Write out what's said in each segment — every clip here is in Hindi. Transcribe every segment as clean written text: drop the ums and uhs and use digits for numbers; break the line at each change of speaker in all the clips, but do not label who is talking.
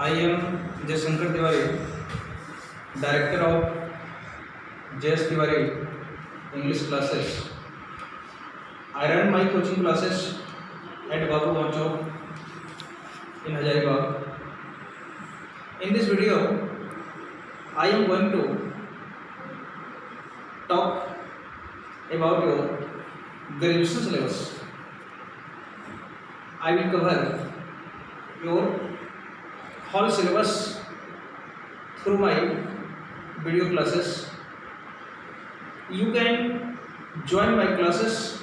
I am Jaishankar Tiwari, Director of JS Tiwari English classes. I run my coaching classes at Babu Mancho in Hazaribagh. In this video, I am going to talk about your graduation syllabus. I will cover your whole syllabus through my video classes. You can join my classes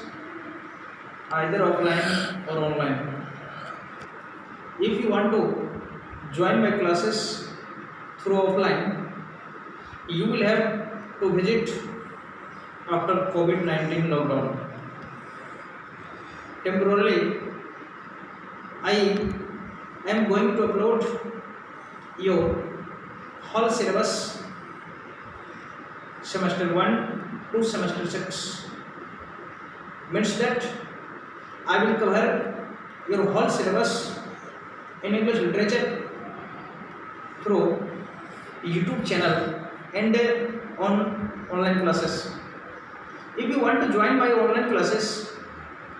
either offline or online. If you want to join my classes through offline, you will have to visit after COVID-19 lockdown. Temporarily, I am going to upload your whole syllabus semester 1 to semester 6. Means that I will cover your whole syllabus in English literature through YouTube channel and on online classes. If you want to join my online classes,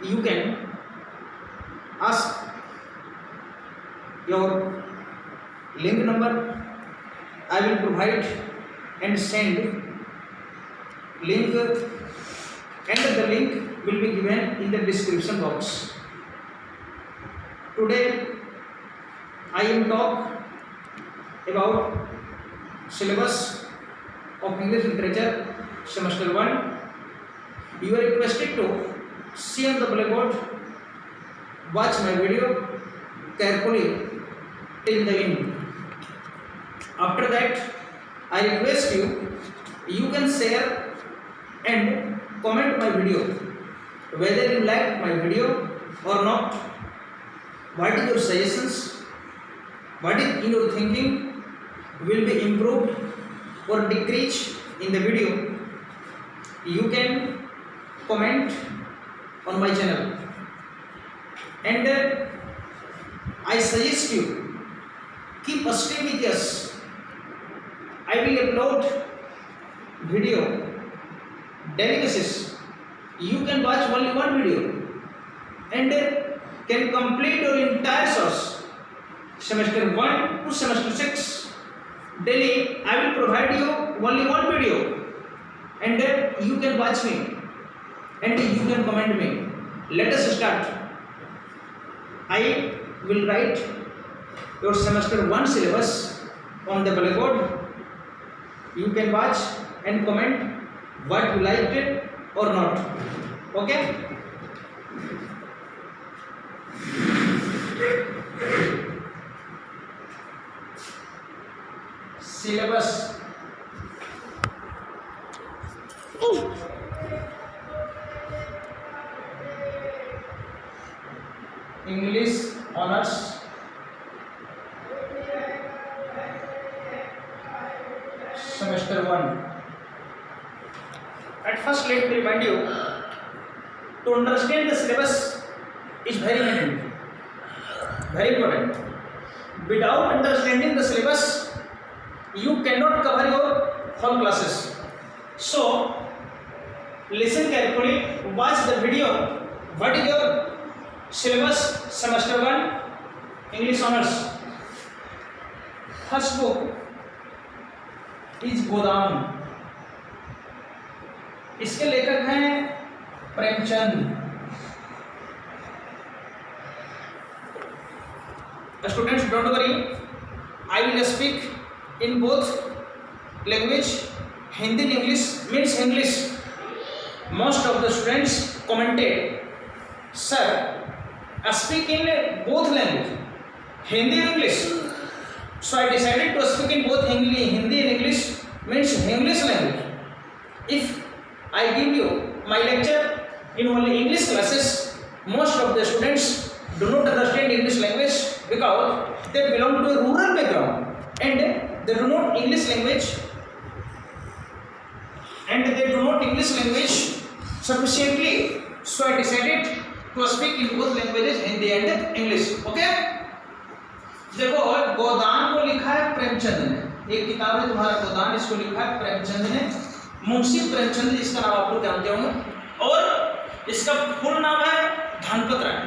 you can ask your link number. I will provide and send link, and the link will be given in the description box. Today I am talk about syllabus of English literature semester 1. You are requested to see on the blackboard, watch my video carefully till the end. After that, I request you can share and comment my video, whether you like my video or not. What is your suggestions? What is in your thinking will be improved or decreased in the video? You can comment on my channel, and I suggest you keep stay with us. I will upload video daily basis. You can watch only one video and can complete your entire course semester 1 to semester 6. Daily I will provide you only one video, and you can watch me and you can comment me. Let us start. I will write your semester 1 syllabus on the blackboard. You can watch and comment what you liked it or not. Okay? Syllabus. English honors semester 1. At first, let me remind you, to understand the syllabus is very important. Without understanding the syllabus, you cannot cover your whole classes. So, listen carefully, watch the video. What is your syllabus semester 1 English honors? First book is गोदाम. इसके लेखक हैं Premchand. Students, don't worry, I will speak in both language, Hindi and English. Means English. Most of the students commented, sir, speak in both language, Hindi and English. So I decided to speak in both Hindi and English, means English language. If I give you my lecture in only English classes, most of the students do not understand English language because they belong to a rural background and they do not English language sufficiently. So I decided to speak in both languages, Hindi and English. Okay? देखो गोदाम लिखा है प्रेमचंद ने, एक किताब है तुम्हारा गोदान, इसको लिखा है प्रेमचंद ने, मुंशी प्रेमचंद जिसका नाम आप लोग जानते होंगे, और इसका फुल नाम है धनपत राय।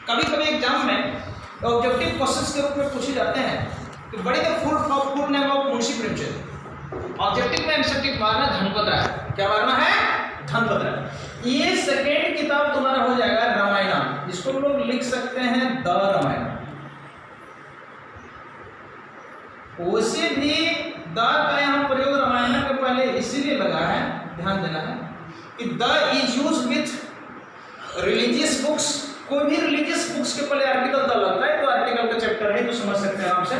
कभी कभी एग्जाम में ऑब्जेक्टिव क्वेश्चंस के रूप में पूछे जाते हैं कि बड़ी the full name of Munshi Premchand, objective में एमसीक्यू मारना धनपत राय, क्या मारना है? धनपत राय। ये सेकेंड किताब तुम्हारा हो जाएगा रामायण, इसको लोग लिख सकते हैं द रामायण। वैसे भी द का यहाँ प्रयोग रामायण के पहले इसीलिए लगा है, ध्यान देना है कि the is use with religious books. कोई भी रिलीजियस बुक्स के पहले आर्टिकल द लगता है, तो आर्टिकल का चैप्टर है तो समझ सकते हैं आराम से,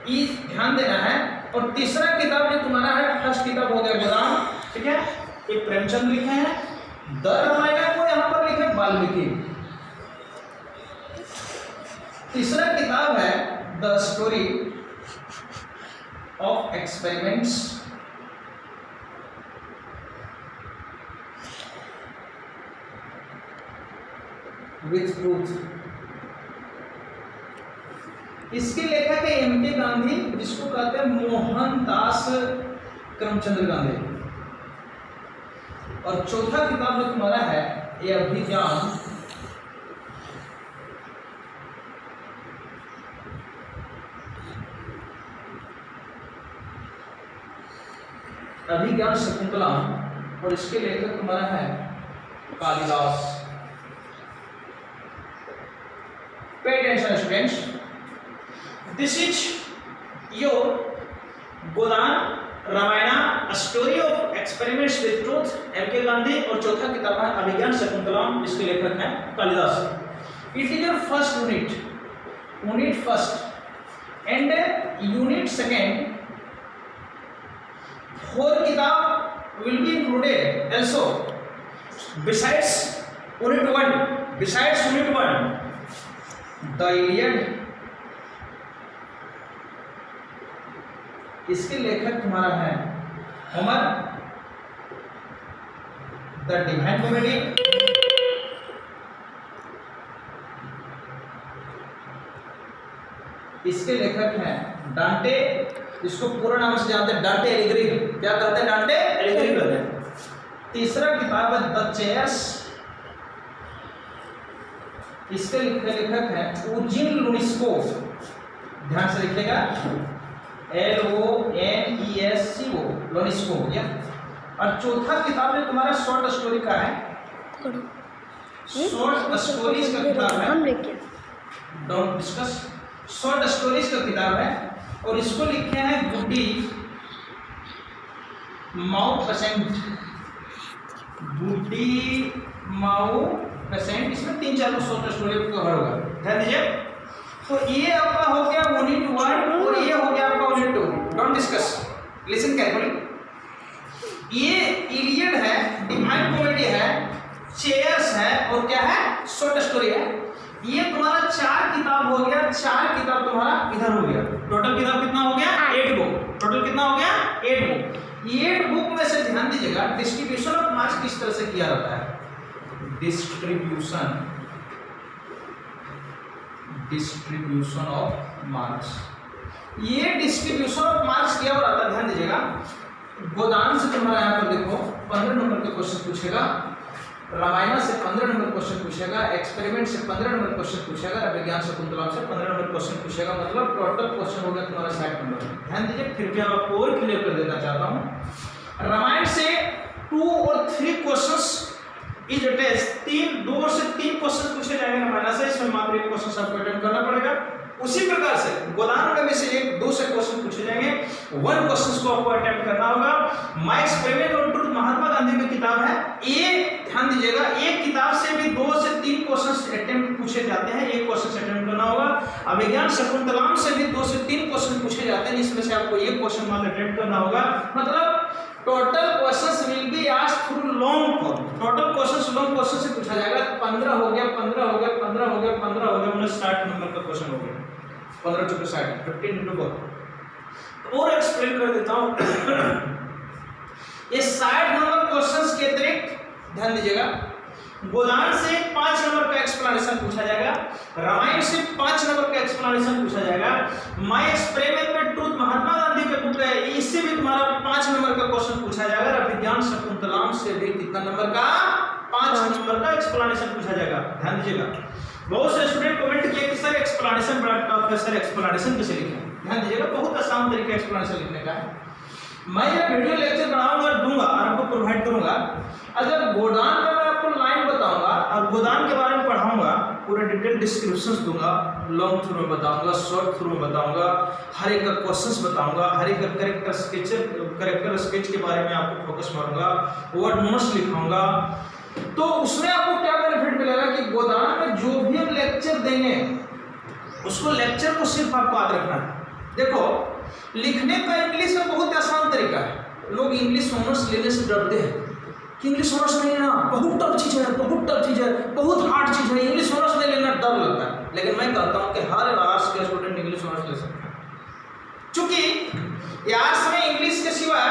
ये ध्यान देना है। और तीसरा किताब जो तुम्हारा है, फर्स्ट किताब हो गया गोदान, ठीक है, एक प्रेमचंद लिखे हैं, द रामायण को यहाँ पर लिखे वाल्मीकि। तीसरा किताब है the story of experiments with truth. इसके लेखक है एम.के. गांधी, जिसको कहते हैं मोहनदास करमचंद गांधी। और चौथा किताब जो तुम्हारा है ये अभिज्ञान शकुंतला, और इसके लेखक तुम्हारा है Kalidas. Pay attention students, this is your Godan Ramayana story of experiments with truth, M K. Gandhi, और चौथा किताब है अभिज्ञान शकुंतला, इसके लेखक हैं Kalidas. It is your first unit first and unit second. 4 किताब will be included also besides unit 1 the Iliad, इसके लेखक तुम्हारा है होमर। द डिवाइन कॉमेडी, इसके लेखक हैं डांटे, इसको पूरा नाम से जानते हैं डांटे एलिग्री। क्या करते हैं? डांटे एलिग्री करते हैं। तीसरा किताब है द चेयर्स, इसके लेखक हैं यूजीन लुनिस्को, ध्यान से लिखिएगा LONESCO, लुनिस्को। और चौथा किताब जो तुम्हारा शॉर्ट स्टोरी का है, शॉर्ट स्टोरीज का किताब है, डोंट डिस्कस, शॉर्ट स्टोरीज का किताब है, और इसको लिखे हैं गुड्डी माउपेसेंट, इसमें 3-4 शॉर्ट स्टोरी कवर होगा, ध्यान दीजिए। तो ये आपका हो गया यूनिट 1 और ये हो गया आपका unit 2। Don't discuss, listen carefully. ये इलियड है, डिवाइन कॉमेडी है, चेयर्स है, और क्या है? शॉर्ट स्टोरी है। ये तुम्हारा 4 किताब हो गया, 4 किताब तुम्हारा इधर हो गया। टोटल किताब कितना हो गया? 8 बुक। टोटल कितना हो गया? 8 बुक। 8 बुक में से ध्यान दीजिएगा डिस्ट्रीब्यूशन ऑफ मार्क्स किस तरह से किया जाता है। डिस्ट्रीब्यूशन ऑफ मार्क्स, ये डिस्ट्रीब्यूशन ऑफ मार्क्स किया जाता है, ध्यान दीजिएगा। गोदान से तुम्हारा यहाँ पर देखो 15 नंबर के क्वेश्चन पूछेगा, रामायण से 15 नंबर क्वेश्चन पूछेगा, एक्सपेरिमेंट से 15 नंबर क्वेश्चन पूछेगा, अभिज्ञान शकुंतला से 15 नंबर क्वेश्चन पूछेगा। मतलब टोटल क्वेश्चन हो गया तुम्हारा 60 नंबर। ध्यान दीजिए, फिर भी आपको और क्लियर कर देना चाहता हूँ। रामायण से 2 और 3 क्वेश्चंस इज टेस्ट, 2 से 3 क्वेश्चन पूछे जाएंगे रामायण से, इसमें मात्र 1 क्वेश्चन आपको अटेम्प्ट करना पड़ेगा। उसी प्रकार से गोदान में से 1-2 से क्वेश्चन पूछे जाएंगे, 1 क्वेश्चन को आपको अटेम्प्ट करना होगा। My experiment on truth Mahatma Gandhi की किताब है, ये ध्यान दीजिएगा। एक किताब से भी 2 से 3 क्वेश्चन अटेम्प्ट पूछे जाते हैं, 1 क्वेश्चन अटेम्प्ट करना होगा। अभिज्ञान शकुंतलम से भी 2 से 3 क्वेश्चन पूछे जाते हैं, इसमें से आपको 1 क्वेश्चन मात्र अटेम्प्ट करना होगा। मतलब total questions will be asked through long form. Total questions long question से पूछा जाएगा। 15 हो गया, 15 हो गया, 15 हो गया, 15 हो गया, मतलब 60 नंबर का क्वेश्चन हो गया। 15 × 60, 15 × 4। और एक्सप्लेन कर देता हूं। ये 60 नंबर क्वेश्चंस के अतिरिक्त ध्यान दीजिएगा, गोदान से 5 नंबर का एक्सप्लेनेशन पूछा जाएगा, रामायण से 5 नंबर का एक्सप्लेनेशन पूछा जाएगा, माय एक्सपेरिमेंट इससे भी तुम्हारा 5 नंबर का क्वेश्चन पूछा जाएगा। अभिज्ञान शकुंतलाम से भी कितना नंबर का? 5 नंबर का एक्सप्लेनेशन पूछा जाएगा। ध्यान दीजिएगा, बहुत से स्टूडेंट कमेंट किए कि सर एक्सप्लेनेशन बड़ा टफ है, सर एक्सप्लेनेशन कैसे लिखें? ध्यान दीजिएगा, बहुत आसान तरीका एक्सप्लेनेशन लिखने का है। मैं ये वीडियो लेक्चर बनाऊंगा, दूंगा और आपको प्रोवाइड करूंगा। अगर गोदान का मैं आपको लाइन बताऊंगा और गोदान के बारे में पढ़ाऊंगा, पूरा डिटेल डिस्क्रिप्शंस दूंगा, लॉन्ग थ्रू में बताऊंगा, शॉर्ट थ्रू में बताऊंगा, हर एक का क्वेश्चंस बताऊंगा, हर एक का कैरेक्टर स्केच के बारे में आपको फोकस मारूंगा, वर्ड नोट्स लिखाऊंगा। तो उसमें आपको क्या बेनिफिट मिलेगा कि गोदान में जो भी हम लेक्चर देंगे उसको लेक्चर को सिर्फ आपको याद रखना है। देखो, लिखने का इंग्लिश में बहुत आसान तरीका है। लोग इंग्लिश ऑनर्स लेने से डरते हैं कि इंग्लिश ऑनर्स नहीं लेना, बहुत टफ चीज़ है, बहुत टफ चीज़ है, बहुत हार्ड चीज़ है, इंग्लिश ऑनर्स नहीं लेना डर लगता है। लेकिन मैं कहता हूँ कि हर आर्ट्स के स्टूडेंट इंग्लिश ऑनर्स ले सकते हैं, क्योंकि आर्ट्स में इंग्लिश के सिवा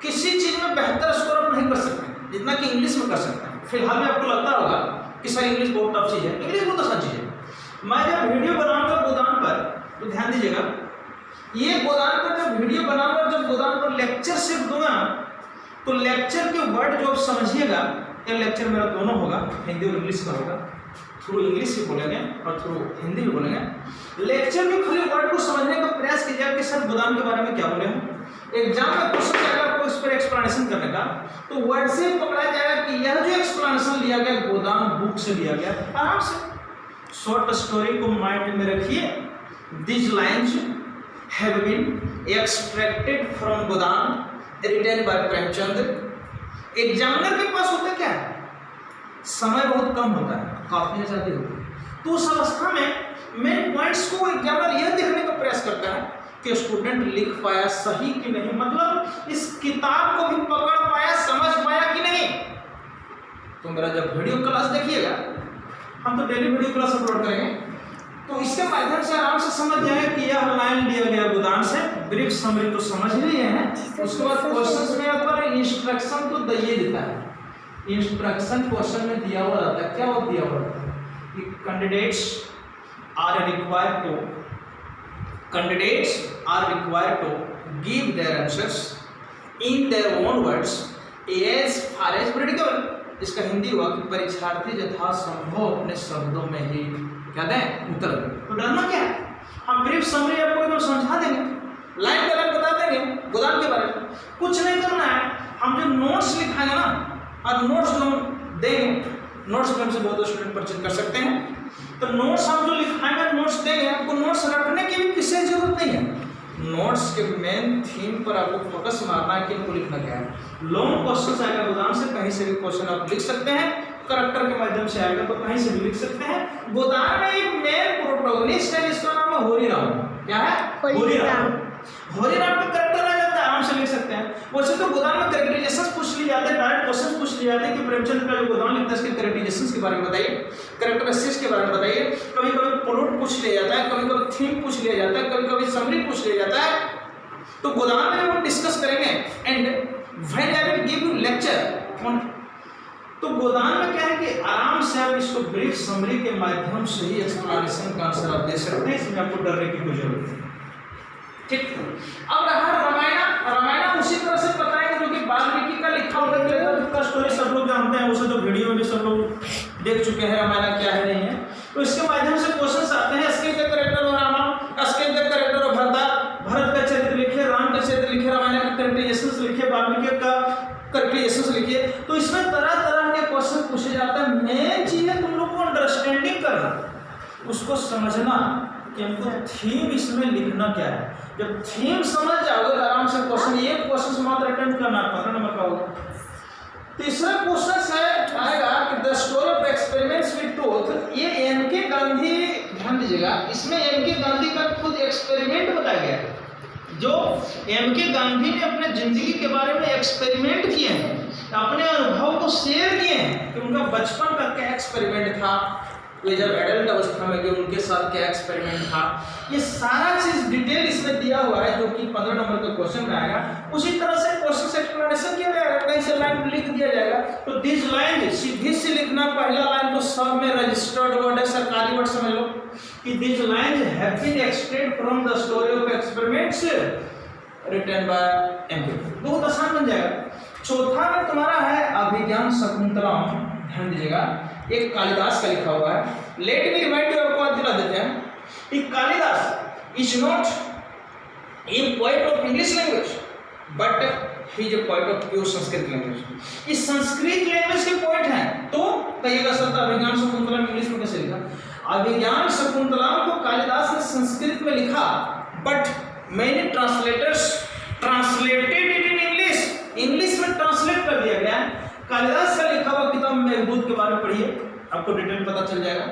किसी चीज़ में बेहतर स्कोर आप नहीं कर सकते जितना कि इंग्लिश में कर सकते हैं। फिलहाल में आपको लगता होगा कि सर इंग्लिश बहुत टफ चीज़ है, इंग्लिश बहुत आसान चीज़ है। मैं जब वीडियो बनाऊंगा गोदान पर, तो ध्यान दीजिएगा, ये गोदान पर जब वीडियो बनाऊंगा, जब गोदान पर लेक्चर सिर्फ दूंगा, तो लेक्चर के वर्ड जो आप समझिएगा, ये लेक्चर मेरा दोनों होगा, हिंदी और इंग्लिश का होगा। थ्रू इंग्लिश भी बोलेंगे और थ्रू हिंदी भी बोलेंगे। लेक्चर के खाली वर्ड को समझने का प्रयास कीजिएगा कि सर गोदान के बारे में क्या बोले हैं। एग्जाम में क्वेश्चन आएगा आपको इस पर एक्सप्लेनेशन करने का, तो वर्ड से पकड़ा जाएगा कि यह जो एक्सप्लेनेशन लिया गया गोदान बुक से लिया गया। आराम से शॉर्ट स्टोरी को माइंड में रखिए। This lines have been extracted from Godan written by Premchand. Examiner के पास होता क्या है, समय बहुत कम होता है, काफियां ज्यादा होती है, तो उस अवस्था में मेन पॉइंट्स को एग्जामिनर यह देखने का प्रयास करता है कि स्टूडेंट लिख पाया सही कि नहीं, मतलब इस किताब को भी पकड़ पाया, समझ पाया कि नहीं। तो मेरा जब वीडियो क्लास देखिएगा, हम तो डेली वीडियो क्लास अपलोड करेंगे, तो इसके माध्यम से आराम से समझ जाए कि यह लाइन लिया गया गोदान से, ब्रीफ समरी तो समझ लिए हैं। उसके बाद क्वेश्चंस में पर इंस्ट्रक्शन तो दिए देता है, इंस्ट्रक्शन क्वेश्चन में दिया हुआ रहता है। क्या वो दिया हुआ रहता है कि candidates are required to give their answers in their own words as far as practical. इसका हिंदी हुआ कि परीक्षार्थी यथासंभव अपने शब्दों में ही क्या दें उत्तर दें। तो डरना क्या है, हम ब्रीफ समरी आपको एकदम समझा देंगे, लाइन बाय लाइन बता देंगे गोदान के बारे में। कुछ नहीं करना है, हम जब नोट्स लिखाएंगे ना, और नोट्स जो हम देंगे, नोट्स में हमसे बहुत स्टूडेंट परचेज कर सकते हैं, तो नोट्स हम जो लिखाएंगे, नोट्स देंगे, आपको नोट्स रखने की भी विशेष जरूरत नहीं है। नोट्स के मेन थीम पर आपको फोकस मारना है कि इनको लिखना क्या है। लॉन्ग क्वेश्चन आएगा गोदान से, कहीं से भी क्वेश्चन आप लिख सकते हैं, करैक्टर के माध्यम से आएगा तो कहीं से भी लिख सकते हैं। गोदान में एक मेन प्रोटोगनिस्ट है जिसका नाम है होरीराम। क्या है? होरीराम। होरीराम का करैक्टर आ जाता है, आराम से लिख सकते हैं। वैसे तो गोदान में कैरेक्टराइजेशंस पूछ लिए जाते हैं, डायरेक्ट क्वेश्चन पूछ लिए जाते हैं कि प्रेमचंद का जो गोदान लिखता है इसके कैरेक्टराइजेशंस के बारे में बताइए, कैरेक्टरिस्टिक्स के बारे में बताइए। कभी कभी प्लॉट पूछ लिया जाता है, कभी कभी थीम पूछ लिया जाता है, कभी कभी समरी पूछ लिया जाता है। तो गोदान में हम डिस्कस करेंगे and when I will give you lecture on. तो गोदान में क्या है कि आराम से आप इसको ब्रीफ समरी के माध्यम से ही एक्सप्लेनेशन का आंसर आप दे सकते हैं, इसमें आपको डरने की कोई जरूरत नहीं। ठीक, अब रहा रामायण उसी तरह से बताएंगे जो कि वाल्मीकि का लिखा हुआ का स्टोरी सब लोग जानते हैं, उसे तो वीडियो में भी सब लोग देख चुके हैं रामायण क्या है नहीं है। तो इसके माध्यम से क्वेश्चंस आते हैं, अस्केल का कैरेक्टर और रावण, अस्केल का कैरेक्टर और भरत का चरित्र लिखिए, राम का चरित्र लिखिए, रामायण का कैरेक्टराइजेशंस लिखिए, वाल्मीकि का कैरेक्टराइजेशंस लिखिए। तो इसमें तरह तरह के क्वेश्चन पूछे जाते हैं। मेन चीज है तुम लोग को अंडरस्टैंडिंग करना, उसको समझना कि हमको थीम इसमें लिखना क्या है। जब थीम समझ जाओगे आराम से क्वेश्चन, एक क्वेश्चन मात्र अटेम्प्ट करना, 15 नंबर का होगा। तीसरा क्वेश्चन है आएगा कि the story of experiments with truth. ये एम.के. गांधी, ध्यान दीजिएगा, इसमें एम.के. गांधी का खुद एक्सपेरिमेंट बताया गया है। जो एम.के. गांधी ने अपने जिंदगी के बारे में एक्सपेरिमेंट किए हैं, अपने अनुभव को शेयर किए हैं कि उनका बचपन का क्या एक्सपेरिमेंट था, वे जब एडल्ट अवस्था में गए उनके साथ क्या एक्सपेरिमेंट था, ये सारा चीज डिटेल इसमें दिया हुआ है, जो कि 15 नंबर का क्वेश्चन में आएगा। उसी तरह से क्वेश्चन एक्सप्लेनेशन किया जाएगा, कहीं से लाइन लिख दिया जाएगा। तो दिस लाइन सीधी से लिखना, पहला लाइन तो सब में रजिस्टर्ड वर्ड है, सरकारी वर्ड समझ लो कि this line have been extracted from the story of experiments written by MP, बहुत आसान बन जाएगा। चौथा में तुम्हारा है अभिज्ञान शकुंतलम, ध्यान दीजिएगा, एक कालिदास का लिखा हुआ है। लेट मी रिमाइंड यू, आपको याद दिला देते हैं कि Kalidas is not a poet of English language but he is a poet of pure Sanskrit language. इस संस्कृत लैंग्वेज के पोएट हैं। तो कहिएगा सर अभिज्ञान शकुंतलम इंग्लिश में कैसे लिखा? अभिज्ञान शकुंतलम को कालिदास ने संस्कृत में लिखा, बट मैंने translators translated it in English, English में ट्रांसलेट कर दिया गया है। कालिदास का लिखा हुआ किताब मेघदूत के बारे में पढ़िए, आपको डिटेल पता चल जाएगा।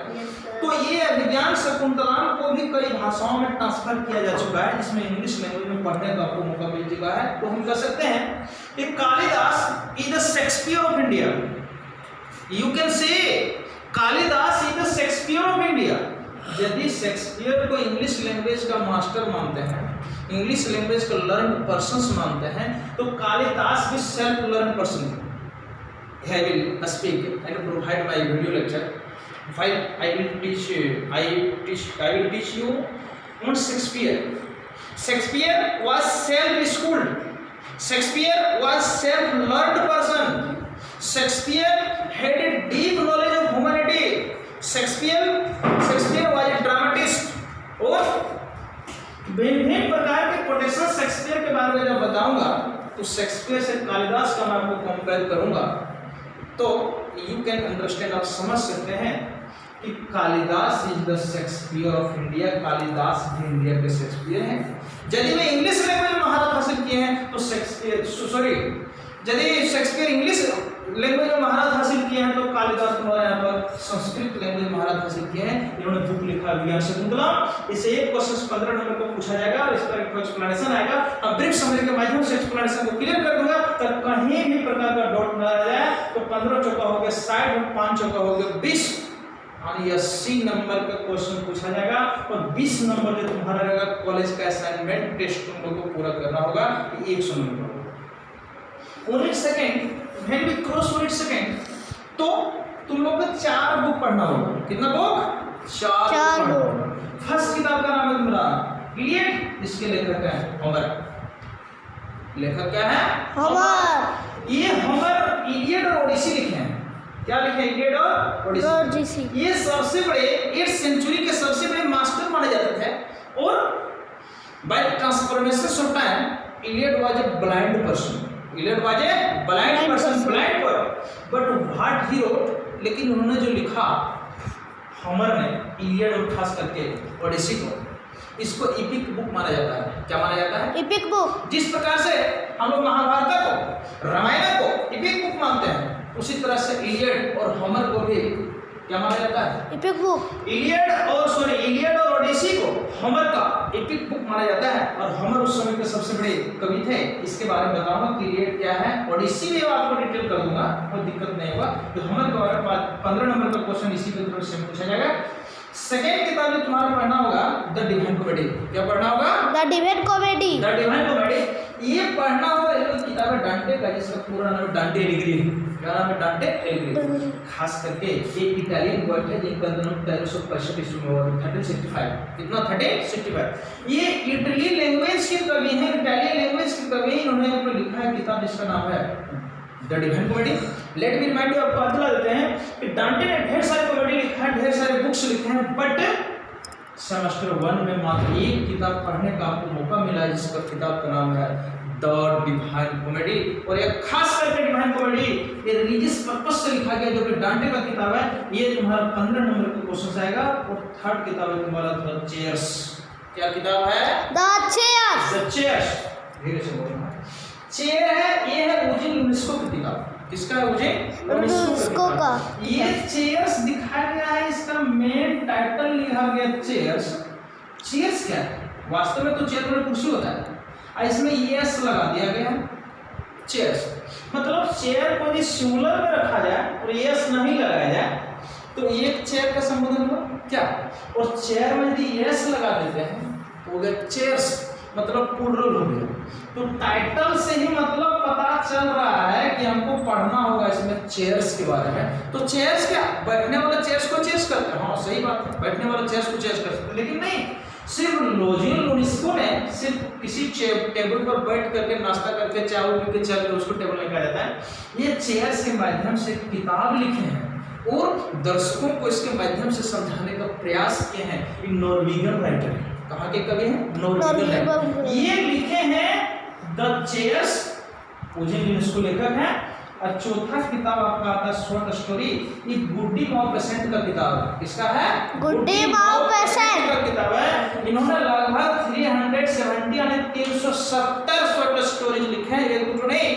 तो ये अभिज्ञान शकुंतलम को भी कई भाषाओं में ट्रांसफर किया जा चुका है, जिसमें इंग्लिश लैंग्वेज में पढ़ने का आपको मौका मिल चुका है। तो हम कह सकते हैं कि Kalidas is the Shakespeare of India. You can say Kalidas is the Shakespeare of India. यदि शेक्सपियर को इंग्लिश लैंग्वेज का मास्टर मानते हैं, इंग्लिश लैंग्वेज का लर्न पर्सन मानते हैं, तो कालिदास भी सेल्फ लर्न पर्सन थे। I will speak and provide my video lecture. While I will teach you on Shakespeare. Shakespeare was self-schooled. Shakespeare was self-learned person. Shakespeare had a deep knowledge of humanity. Shakespeare was a dramatist. और भिन्न प्रकार के कोटेशन शेक्सपियर के बारे में जब बताऊंगा तो शेक्सपियर से कालिदास का मैं आपको कंपेयर करूंगा, तो यू कैन अंडरस्टैंड, आप समझ सकते हैं कि Kalidas is the Shakespeare of India. Kalidas भी इंडिया के शेक्सपियर हैं। यदि वे इंग्लिश लैंग्वेज में महारत हासिल किए हैं तो यदि शेक्सपियर इंग्लिश लैंग्वेज में महारत हासिल किए हैं तो कालिदास तुम्हारा यहाँ पर संस्कृत लैंग्वेज में महारत हासिल किए हैं। इन्होंने बुक लिखा अभिज्ञान शकुंतलम। इससे एक क्वेश्चन 15 नंबर को पूछा जाएगा और इसका एक एक्सप्लेनेशन आएगा। हम ब्रीफ समरी के माध्यम से एक्सप्लेनेशन को क्लियर कर दूंगा, तब कहीं भी प्रकार का डाउट न रह जाए। तो 15 चौका हो गया 60 और 5 चौका हो गया 20, यानी 80 नंबर का क्वेश्चन पूछा जाएगा। और 20 नंबर जो तुम्हारा रहेगा कॉलेज का असाइनमेंट टेस्ट तुम लोग को पूरा करना होगा, 100 नंबर। Unit second, when we cross unit second, तो तुम लोग को 4 बुक पढ़ना होगा। कितना बुक? 4 बुक। फर्स्ट किताब का नाम है तुम्हारा इलियड, इसके लेखक है होमर। लेखक क्या है? होमर। ये होमर इलियड और ओडिसी लिखे हैं। क्या लिखे? इलियड और ओडिसी। ये सबसे बड़े 8th सेंचुरी के सबसे बड़े मास्टर माने जाते थे। और by transformation of time Iliad was a blind person. Iliad was a blind person, blind but what he wrote, लेकिन उन्होंने जो लिखा होमर ने इलियड और खास करके ओडिसी को, इसको इपिक बुक माना जाता है। क्या माना जाता है? EPIC book. जिस प्रकार से हम लोग महाभारत को, रामायण को इपिक बुक मानते हैं, उसी तरह से इलियड और होमर को भी क्या माना जाता है? EPIC book. इलियड और ओडिसी को होमर का इपिक बुक माना जाता है। और होमर उस समय के सबसे बड़े कवि थे। इसके बारे में बताऊंगा कि इलियड क्या है, ओडिसी भी आपको डिटेल कर दूंगा, कोई दिक्कत नहीं होगा। तो होमर के बारे में 15 नंबर का क्वेश्चन इसी के थ्रू से पूछा जाएगा। सेकेंड किताब जो तुम्हारा पढ़ना होगा द डिवाइन कॉमेडी। क्या पढ़ना होगा? The divine comedy. The divine comedy ये पढ़ना होगा। ये किताब है डांटे का, जिसका पूरा नाम है डांटे एलिग्री। क्या नाम है? डांटे एलिग्री। खास करके एक इटालियन पोएट है जिनका जन्म 1365 ईस्वी में हुआ, 1365। कितना? 1365। ये इटली लैंग्वेज के कवि हैं, इटालियन लैंग्वेज के कवि। इन्होंने लिखा है किताब जिसका नाम है the divine comedy. Let me remind you, आपको याद दिला देते हैं कि डांटे ने ढेर सारी कॉमेडी लिखा है, ढेर सारे बुक्स लिखे हैं, बट सेमेस्टर 1 में मात्र एक किताब पढ़ने का आपको मौका मिला है, जिसका किताब का नाम है द डिवाइन कॉमेडी। और ये खास करके डिवाइन कॉमेडी ये रिलीजियस पर्पस से लिखा गया, जो कि डांटे का किताब है। ये तुम्हारा 15 नंबर का क्वेश्चन आएगा। और थर्ड किताब है तुम्हारा द चेयर्स। क्या किताब है? The chairs. द चेयर्स, धीरे से बोलना। चेयर है, ये है यूजीन यूनेस्को की किताब। किसका है? यूजीन यूनेस्को का। ये चेयर्स दिखाया गया है, इसका मेन टाइटल लिखा गया चेयर्स। चेयर्स क्या है? वास्तव में तो चेयर में कुर्सी होता है, इसमें यस लगा दिया गया है चेयर्स। मतलब चेयर को यदि सिंगुलर में रखा जाए और यस नहीं लगाया जाए तो एक चेयर का संबोधन हुआ क्या? और चेयर में यदि यस लगा देते हैं तो हो गया चेयर्स, मतलब प्लूरल हो गया। तो टाइटल से ही मतलब पता चल रहा है कि हमको पढ़ना होगा इसमें चेयर्स के बारे में। तो चेयर्स क्या? बैठने वाला चेयर्स को चेयर्स करते हैं। हाँ सही बात है, बैठने वाला चेयर्स को चेयर्स करते हैं, लेकिन नहीं, सिर्फ यूजीन यूनेस्को ने में सिर्फ किसी टेबल पर बैठ करके नाश्ता करके चावल पी के चल के उसको टेबल में कहा जाता है। ये चेयर्स के माध्यम से किताब लिखे हैं और दर्शकों को इसके माध्यम से समझाने का प्रयास किए हैं। ये नॉर्वेगियन राइटर है। कहाँ के कवि हैं? Norwegian writer. ये लिखे हैं द चेयर्स, इसको लेखक है। और चौथा किताब आपका आता है शॉर्ट स्टोरी, ये गुड्डी माओ पेसेंट का किताब है। किसका है?
गुड्डी माओ पेसेंट
का किताब है। इन्होंने लगभग 370 यानी 370 शॉर्ट स्टोरीज लिखे हैं। एक तो नहीं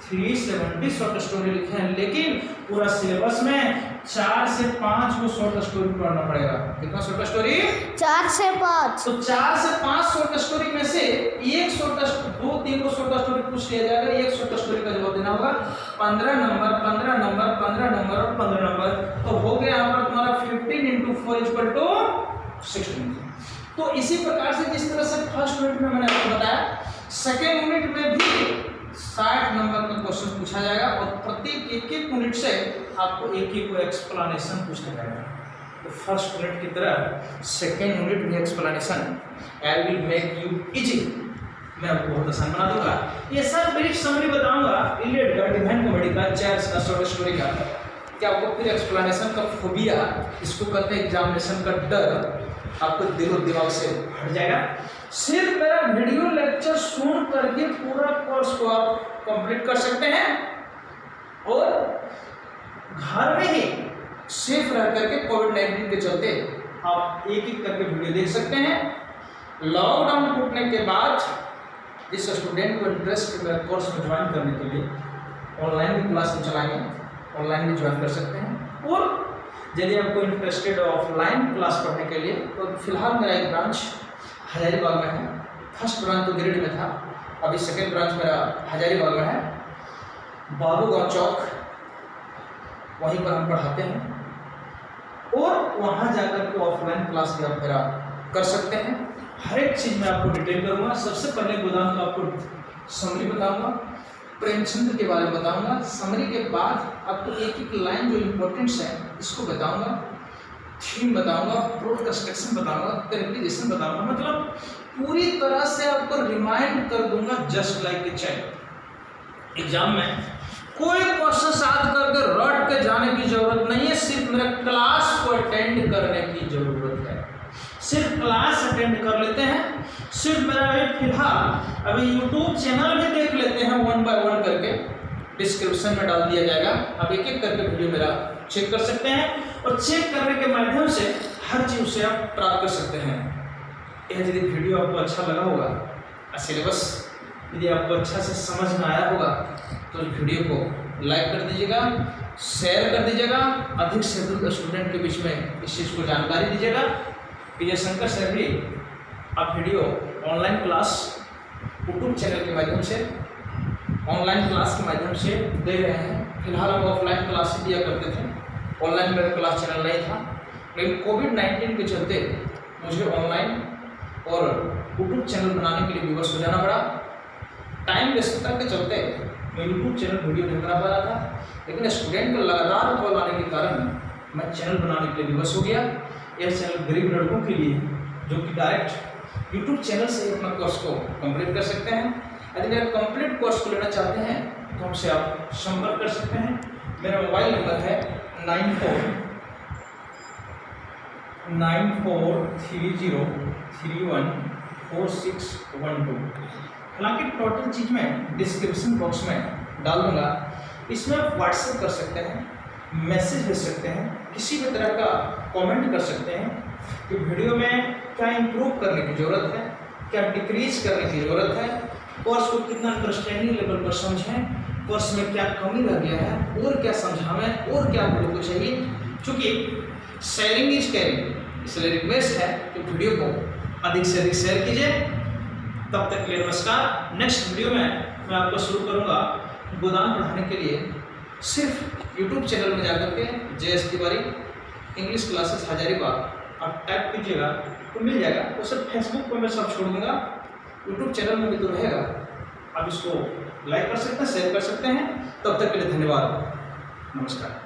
370 शॉर्ट स्टोरी लिखे हैं, लेकिन पूरा सिलेबस में 4 से 5 को शॉर्ट स्टोरी पढ़ना पड़ेगा। कितना शॉर्ट स्टोरी?
4 से 5।
तो 4 से 5 शॉर्ट स्टोरी में से एक शॉर्ट 2-3 को शॉर्ट स्टोरी पूछ लिया जाएगा। एक शॉर्ट स्टोरी का जवाब देना होगा। 15 नंबर 15 नंबर 15 नंबर और 15 नंबर, तो हो गया यहाँ पर तुम्हारा 15 × 4 = 16। तो इसी प्रकार से जिस तरह से फर्स्ट यूनिट में मैंने आपको बताया, सेकेंड यूनिट में भी 60 नंबर का क्वेश्चन पूछा जाएगा और प्रत्येक एक यूनिट से आपको एक को एक्सप्लेनेशन पूछा जाएगा। तो फर्स्ट यूनिट की तरह सेकेंड यूनिट भी explanation I will make you easy, मैं आपको बहुत आसान बना दूंगा। ये सब ब्रीफ समरी बताऊंगा इलियड का, डिवाइन कॉमेडी का, चेयर्स का, शॉर्ट स्टोरी का, कि आपको फिर एक्सप्लेनेशन का फोबिया, इसको कहते हैं एग्जामिनेशन का डर, आपको दिलो दिमाग से हट जाएगा। सिर्फ मेरा वीडियो लेक्चर सुन करके पूरा कोर्स को आप कंप्लीट कर सकते हैं और घर में ही सेफ रह करके कोविड-19 के चलते आप एक एक करके वीडियो देख सकते हैं। लॉकडाउन टूटने के बाद जिस स्टूडेंट को इंटरेस्ट मेरा कोर्स में ज्वाइन करने के लिए ऑनलाइन भी क्लास चलाएंगे, ऑनलाइन भी ज्वाइन कर सकते हैं। और यदि आपको इंटरेस्टेड ऑफलाइन क्लास पढ़ने के लिए, तो फिलहाल मेरा एक ब्रांच हजारीबाग में है। फर्स्ट ब्रांच तो गिरिडीह में था, अभी सेकेंड ब्रांच मेरा हजारीबाग में है, बाबू गांव चौक, वहीं पर हम पढ़ाते हैं और वहाँ जाकर के ऑफलाइन क्लास भी आप मेरा कर सकते हैं। हर एक चीज़ मैं आपको डिटेल करूँगा। सबसे पहले गोदाम का आपको समरी बताऊँगा, प्रेमचंद के बारे में बताऊँगा। समरी के बाद आपको एक एक लाइन जो इम्पोर्टेंट्स है इसको बताऊँगा, थीम बताऊँगा, प्रोड कंस्ट्रक्शन बताऊँगा, कैरेक्टराइजेशन बताऊँगा। मतलब पूरी तरह से आपको रिमाइंड कर दूंगा, just like a child. Exam में कोई क्वेश्चन याद करके रट के जाने की जरूरत नहीं है, सिर्फ मेरे क्लास को अटेंड करने की जरूरत है। सिर्फ क्लास अटेंड कर लेते हैं, सिर्फ मेरा फिलहाल अभी यूट्यूब चैनल भी देख लेते हैं 1 by 1 करके, डिस्क्रिप्शन में डाल दिया जाएगा। आप एक एक करके वीडियो मेरा चेक कर सकते हैं और चेक करने के माध्यम से हर चीज़ से आप प्राप्त कर सकते हैं। यदि वीडियो आपको अच्छा लगा होगा, सिलेबस यदि आपको अच्छा से समझ में आया होगा, तो वीडियो को लाइक कर दीजिएगा, शेयर कर दीजिएगा, अधिक से अधिक स्टूडेंट के बीच में इस चीज़ को जानकारी दीजिएगा। विजय शंकर सर भी आप video online class YouTube channel के माध्यम से, ऑनलाइन क्लास के माध्यम से दे रहे हैं। फिलहाल हम ऑफलाइन क्लास दिया करते थे, ऑनलाइन मेरा क्लास चैनल नहीं था, लेकिन कोविड-19 के चलते मुझे ऑनलाइन और यूट्यूब चैनल बनाने के लिए विवश हो जाना पड़ा। टाइम व्यस्तता के चलते मैं यूट्यूब चैनल वीडियो नहीं बना पा रहा था, लेकिन स्टूडेंट का लगातार कॉल आने के कारण मैं चैनल बनाने के लिए विवश हो गया। यह चैनल गरीब लड़कों के लिए, जो कि डायरेक्ट यूट्यूब चैनल से अपना कोर्स को कंप्लीट कर सकते हैं। यदि मेरा कंप्लीट कोर्स को लेना चाहते हैं तो हमसे आप संपर्क कर सकते हैं। मेरा मोबाइल नंबर है 9430314612। हालांकि टोटल चीज़ में डिस्क्रिप्शन बॉक्स में डाल दूंगा, इसमें आप व्हाट्सएप कर सकते हैं, मैसेज भेज सकते हैं, किसी भी तरह का कमेंट कर सकते हैं कि वीडियो में क्या इंप्रूव करने की ज़रूरत है, क्या डिक्रीज करने की ज़रूरत है, कोर्स को कितना अंडरस्टैंडिंग लेवल पर समझें, कोर्स में क्या कमी रह गया है और क्या समझावें और क्या आप लोगों को चाहिए। चूँकि शेयरिंग इज केयरिंग, इसलिए रिक्वेस्ट है कि वीडियो को अधिक से अधिक शेयर कीजिए। तब तक के लिए नमस्कार। नेक्स्ट वीडियो में मैं आपको शुरू करूँगा गोदाम पढ़ाने के लिए सिर्फ यूट्यूब चैनल में जाकर के JS Tiwari English classes Hazaribagh आप टाइप कीजिएगा तो मिल जाएगा। वो सब फेसबुक पर मैं सब छोड़ दूँगा, यूट्यूब चैनल में भी तो रहेगा। आप इसको लाइक कर सकते हैं, शेयर कर सकते हैं। तब तक के लिए धन्यवाद, नमस्कार।